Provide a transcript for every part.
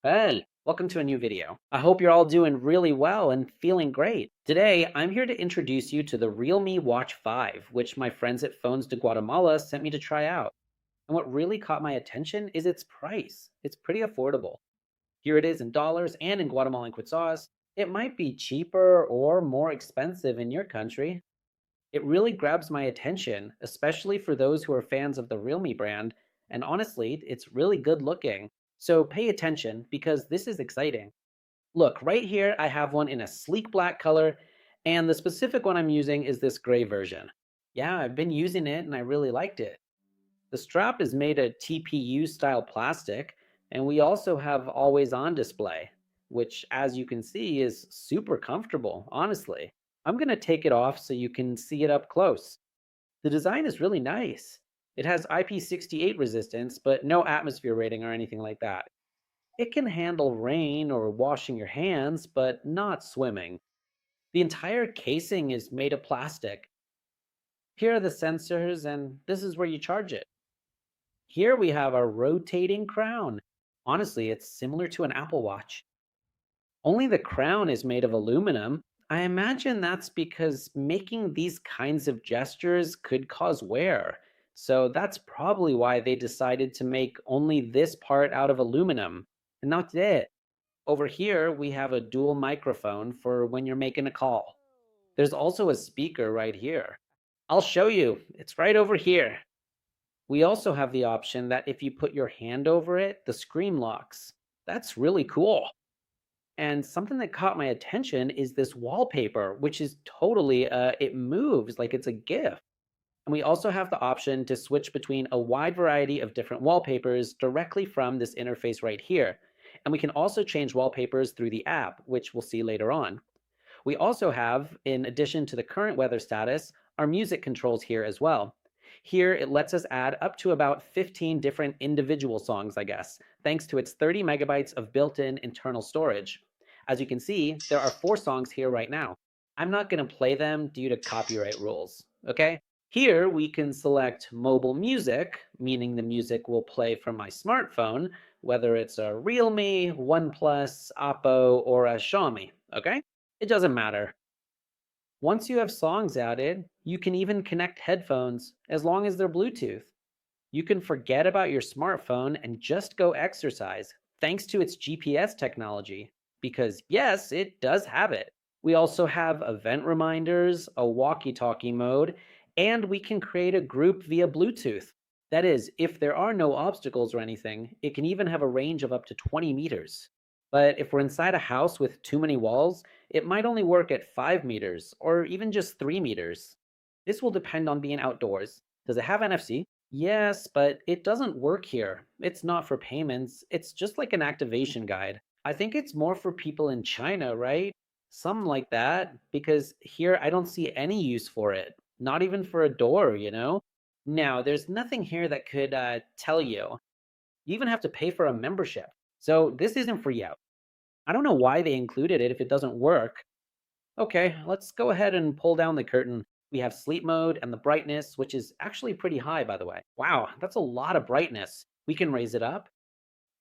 Well, welcome to a new video. I hope you're all doing really well and feeling great. Today, I'm here to introduce you to the Realme Watch 5, which my friends at Phones de Guatemala sent me to try out. And what really caught my attention is its price. It's pretty affordable. Here it is in dollars and in Guatemalan quetzals. It might be cheaper or more expensive in your country. It really grabs my attention, especially for those who are fans of the Realme brand, and honestly, it's really good looking. So pay attention because this is exciting. Look, right here I have one in a sleek black color, and the specific one I'm using is this gray version. Yeah, I've been using it and I really liked it. The strap is made of TPU style plastic, and we also have always on display, which, as you can see, is super comfortable, honestly. I'm going to take it off so you can see it up close. The design is really nice. It has IP68 resistance, but no atmosphere rating or anything like that. It can handle rain or washing your hands, but not swimming. The entire casing is made of plastic. Here are the sensors, and this is where you charge it. Here we have a rotating crown. Honestly, it's similar to an Apple Watch. Only the crown is made of aluminum. I imagine that's because making these kinds of gestures could cause wear. So that's probably why they decided to make only this part out of aluminum. And that's it. Over here, we have a dual microphone for when you're making a call. There's also a speaker right here. I'll show you. It's right over here. We also have the option that if you put your hand over it, the screen locks. That's really cool. And something that caught my attention is this wallpaper, which is totally, it moves like it's a GIF. And we also have the option to switch between a wide variety of different wallpapers directly from this interface right here. And we can also change wallpapers through the app, which we'll see later on. We also have, in addition to the current weather status, our music controls here as well. Here, it lets us add up to about 15 different individual songs, I guess, thanks to its 30 megabytes of built-in internal storage. As you can see, there are 4 songs here right now. I'm not going to play them due to copyright rules, okay? Here, we can select mobile music, meaning the music will play from my smartphone, whether it's a Realme, OnePlus, Oppo, or a Xiaomi, okay? It doesn't matter. Once you have songs added, you can even connect headphones as long as they're Bluetooth. You can forget about your smartphone and just go exercise thanks to its GPS technology. Because, yes, it does have it. We also have event reminders, a walkie talkie mode, and we can create a group via Bluetooth. That is, if there are no obstacles or anything, it can even have a range of up to 20 meters. But if we're inside a house with too many walls, it might only work at 5 meters or even just 3 meters. This will depend on being outdoors. Does it have NFC? Yes, but it doesn't work here. It's not for payments, it's just like an activation guide. I think it's more for people in China, right? Something like that, because here I don't see any use for it. Not even for a door. Now, there's nothing here that could tell you. You even have to pay for a membership. So this isn't for you. I don't know why they included it if it doesn't work. Okay, let's go ahead and pull down the curtain. We have sleep mode and the brightness, which is actually pretty high, by the way. Wow, that's a lot of brightness. We can raise it up.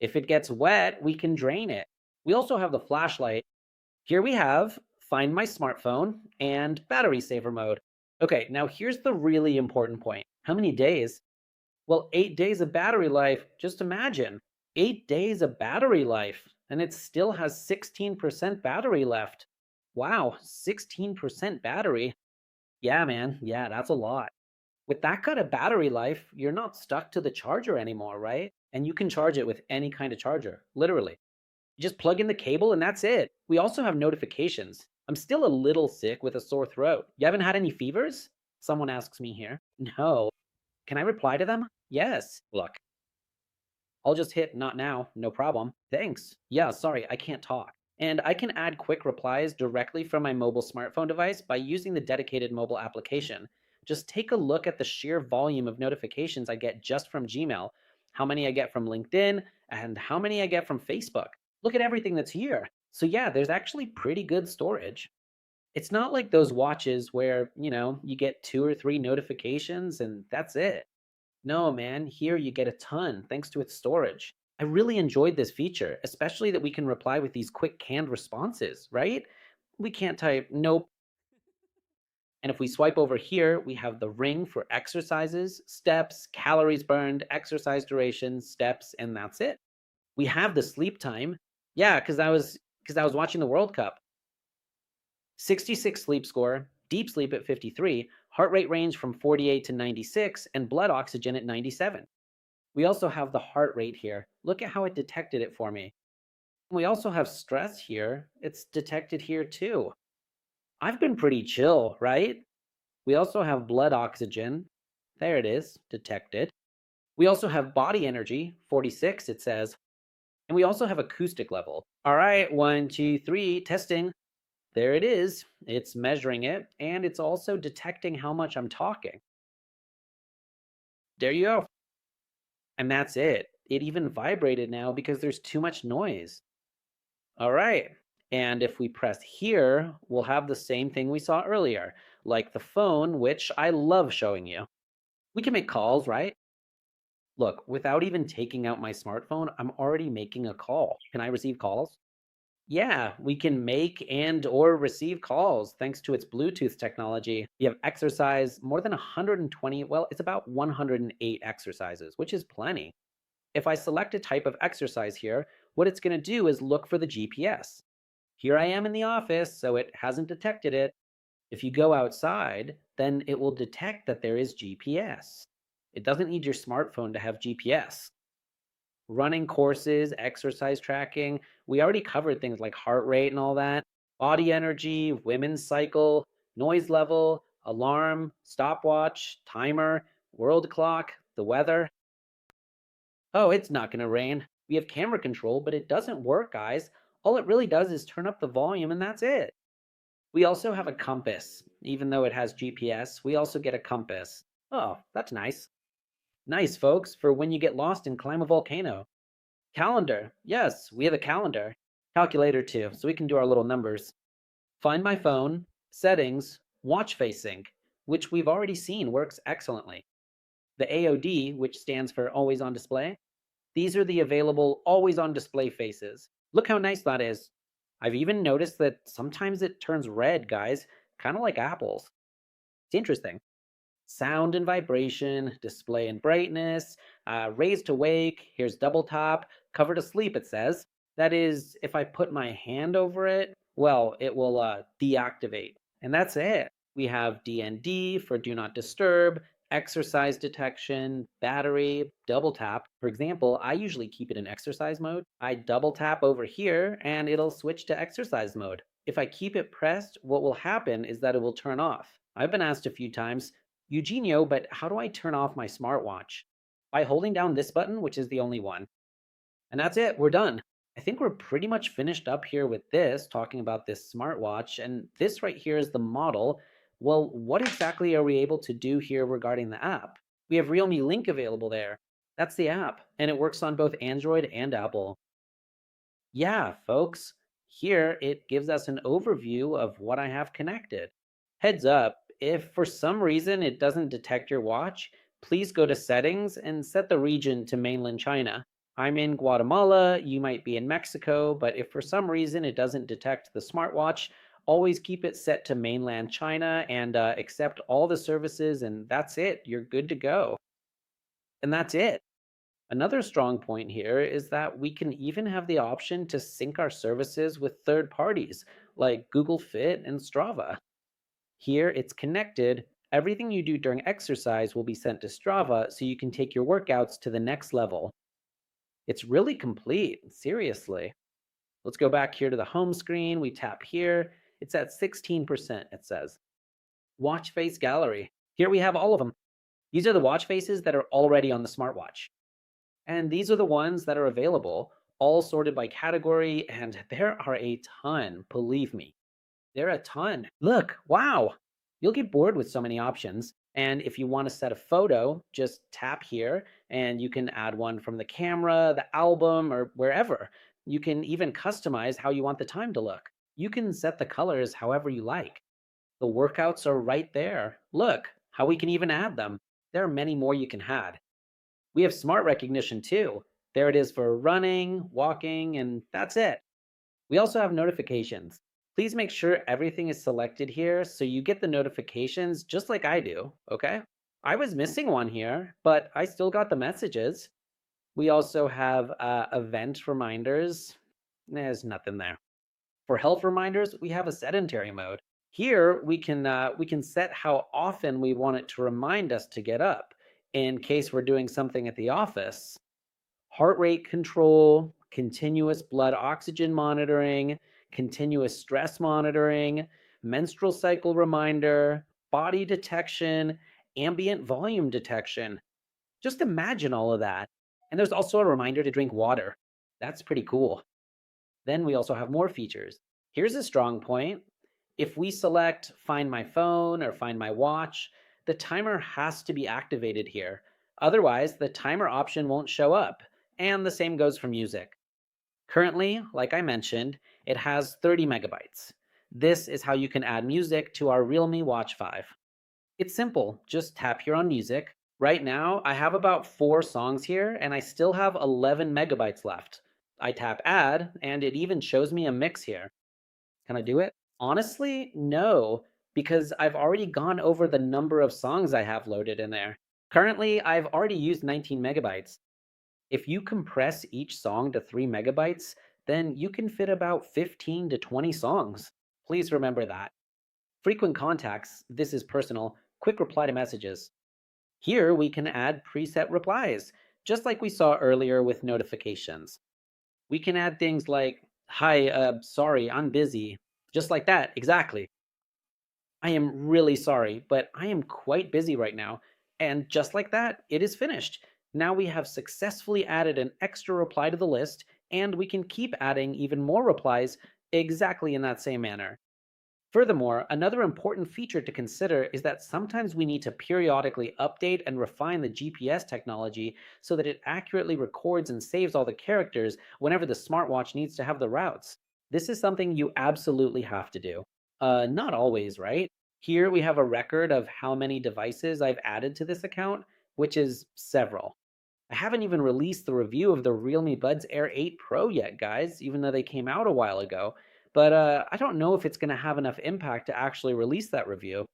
If it gets wet, we can drain it. We also have the flashlight. Here we have Find My Smartphone and Battery Saver mode. Okay, now here's the really important point. How many days? Well, 8 days of battery life. Just imagine 8 days of battery life, and it still has 16% battery left. Wow, 16% battery. Yeah, man. Yeah, that's a lot. With that kind of battery life, you're not stuck to the charger anymore, right? And you can charge it with any kind of charger, literally. You just plug in the cable and that's it. We also have notifications. I'm still a little sick with a sore throat. You haven't had any fevers? Someone asks me here. No. Can I reply to them? Yes. Look, I'll just hit not now, no problem. Thanks. Yeah, sorry, I can't talk. And I can add quick replies directly from my mobile smartphone device by using the dedicated mobile application. Just take a look at the sheer volume of notifications I get just from Gmail, how many I get from LinkedIn, and how many I get from Facebook. Look at everything that's here. So, yeah, there's actually pretty good storage. It's not like those watches where, you get 2 or 3 notifications and that's it. No, man, here you get a ton thanks to its storage. I really enjoyed this feature, especially that we can reply with these quick canned responses, right? We can't type nope. And if we swipe over here, we have the ring for exercises, steps, calories burned, exercise duration, steps, and that's it. We have the sleep time. Yeah, because I was watching the World Cup. 66 sleep score, deep sleep at 53, heart rate range from 48 to 96, and blood oxygen at 97. We also have the heart rate here. Look at how it detected it for me. We also have stress here. It's detected here too. I've been pretty chill, right? We also have blood oxygen. There it is, detected. We also have body energy, 46, it says. And we also have acoustic level. All right, one, two, three, testing. There it is. It's measuring it, and it's also detecting how much I'm talking. There you go. And that's it. It even vibrated now because there's too much noise. All right. And if we press here, we'll have the same thing we saw earlier, like the phone, which I love showing you. We can make calls, right? Look, without even taking out my smartphone, I'm already making a call. Can I receive calls? Yeah, we can make and or receive calls thanks to its Bluetooth technology. We have exercise, more than 120, well, it's about 108 exercises, which is plenty. If I select a type of exercise here, what it's going to do is look for the GPS. Here I am in the office, so it hasn't detected it. If you go outside, then it will detect that there is GPS. It doesn't need your smartphone to have GPS. Running courses, exercise tracking. We already covered things like heart rate and all that, body energy, women's cycle, noise level, alarm, stopwatch, timer, world clock, the weather. Oh, it's not going to rain. We have camera control, but it doesn't work, guys. All it really does is turn up the volume, and that's it. We also have a compass. Even though it has GPS, we also get a compass. Oh, that's nice. Nice, folks, for when you get lost and climb a volcano. Calendar. Yes, we have a calendar. Calculator too, so we can do our little numbers. Find my phone, settings, watch face sync, which we've already seen works excellently. The AOD, which stands for always on display, these are the available always on display faces. Look how nice that is. I've even noticed that sometimes it turns red, guys, kind of like apples. It's interesting. Sound and vibration, display and brightness, raise to wake, here's double tap, cover to sleep, it says. That is, if I put my hand over it, well, it will deactivate. And that's it. We have DND for do not disturb, exercise detection, battery, double tap. For example, I usually keep it in exercise mode. I double tap over here and it'll switch to exercise mode. If I keep it pressed, what will happen is that it will turn off. I've been asked a few times, Eugenio, but how do I turn off my smartwatch? By holding down this button, which is the only one. And that's it, we're done. I think we're pretty much finished up here with this, talking about this smartwatch. And this right here is the model. Well, what exactly are we able to do here regarding the app? We have Realme Link available there. That's the app, and it works on both Android and Apple. Yeah, folks, here it gives us an overview of what I have connected. Heads up, if for some reason it doesn't detect your watch, please go to settings and set the region to mainland China. I'm in Guatemala, you might be in Mexico, but if for some reason it doesn't detect the smartwatch, always keep it set to mainland China and accept all the services, and that's it. You're good to go. And that's it. Another strong point here is that we can even have the option to sync our services with third parties like Google Fit and Strava. Here it's connected. Everything you do during exercise will be sent to Strava so you can take your workouts to the next level. It's really complete, seriously. Let's go back here to the home screen. We tap here. It's at 16%, it says. Watch face gallery. Here we have all of them. These are the watch faces that are already on the smartwatch. And these are the ones that are available, all sorted by category, and there are a ton, believe me. There are a ton. Look, wow. You'll get bored with so many options. And if you want to set a photo, just tap here and you can add one from the camera, the album, or wherever. You can even customize how you want the time to look. You can set the colors however you like. The workouts are right there. Look, how we can even add them. There are many more you can add. We have smart recognition too. There it is for running, walking, and that's it. We also have notifications. Please make sure everything is selected here so you get the notifications just like I do, okay? I was missing one here, but I still got the messages. We also have event reminders. There's nothing there. For health reminders, we have a sedentary mode. Here we can set how often we want it to remind us to get up in case we're doing something at the office. Heart rate control, continuous blood oxygen monitoring, continuous stress monitoring, menstrual cycle reminder, body detection, ambient volume detection. Just imagine all of that. And there's also a reminder to drink water. That's pretty cool. Then we also have more features. Here's a strong point. If we select Find My Phone or Find My Watch, the timer has to be activated here. Otherwise, the timer option won't show up. And the same goes for music. Currently, like I mentioned, it has 30 megabytes. This is how you can add music to our Realme Watch 5. It's simple. Just tap here on music. Right now, I have about 4 songs here, and I still have 11 megabytes left. I tap add, and it even shows me a mix here. Can I do it? Honestly, no, because I've already gone over the number of songs I have loaded in there. Currently, I've already used 19 megabytes. If you compress each song to 3 megabytes, then you can fit about 15 to 20 songs. Please remember that. Frequent contacts, this is personal, quick reply to messages. Here we can add preset replies, just like we saw earlier with notifications. We can add things like, hi, sorry, I'm busy. Just like that, exactly. I am really sorry, but I am quite busy right now. And just like that, it is finished. Now we have successfully added an extra reply to the list, and we can keep adding even more replies exactly in that same manner. Furthermore, another important feature to consider is that sometimes we need to periodically update and refine the GPS technology so that it accurately records and saves all the characters whenever the smartwatch needs to have the routes. This is something you absolutely have to do. Not always, right? Here we have a record of how many devices I've added to this account, which is several. I haven't even released the review of the Realme Buds Air 8 Pro yet, guys, even though they came out a while ago. But I don't know if it's going to have enough impact to actually release that review.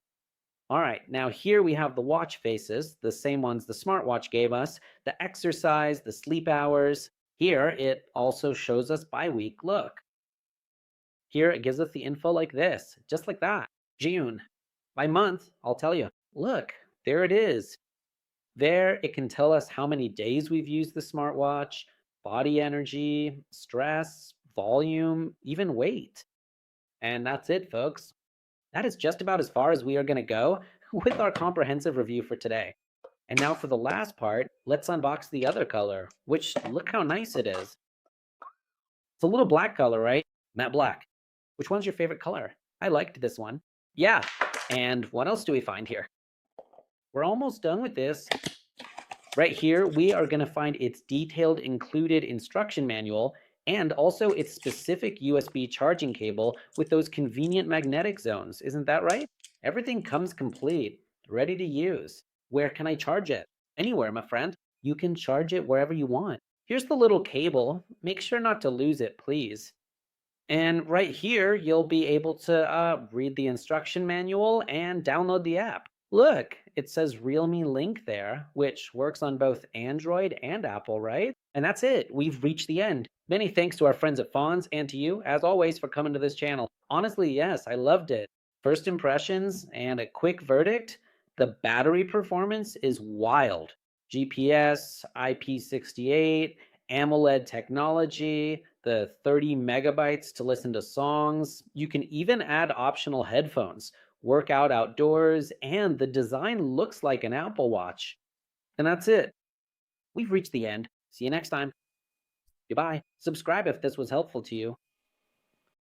All right, now here we have the watch faces, the same ones the smartwatch gave us, the exercise, the sleep hours. Here it also shows us by week. Look, here it gives us the info like this, just like that. June. By month, I'll tell you. Look, there it is. There, it can tell us how many days we've used the smartwatch, body energy, stress, volume, even weight. And that's it, folks. That is just about as far as we are going to go with our comprehensive review for today. And now for the last part, let's unbox the other color, which look how nice it is. It's a little black color, right? Matte black. Which one's your favorite color? I liked this one. Yeah. And what else do we find here? We're almost done with this. Right here, we are going to find its detailed included instruction manual and also its specific USB charging cable with those convenient magnetic zones. Isn't that right? Everything comes complete, ready to use. Where can I charge it? Anywhere, my friend. You can charge it wherever you want. Here's the little cable. Make sure not to lose it, please. And right here, you'll be able to read the instruction manual and download the app. Look, it says Realme Link there, which works on both Android and Apple, right? And that's it. We've reached the end. Many thanks to our friends at Fonz and to you, as always, for coming to this channel. Honestly, yes, I loved it. First impressions and a quick verdict, the battery performance is wild. GPS, IP68, AMOLED technology, the 30 megabytes to listen to songs. You can even add optional headphones, work out outdoors, and the design looks like an Apple Watch. And that's it. We've reached the end. See you next time. Goodbye. Subscribe if this was helpful to you.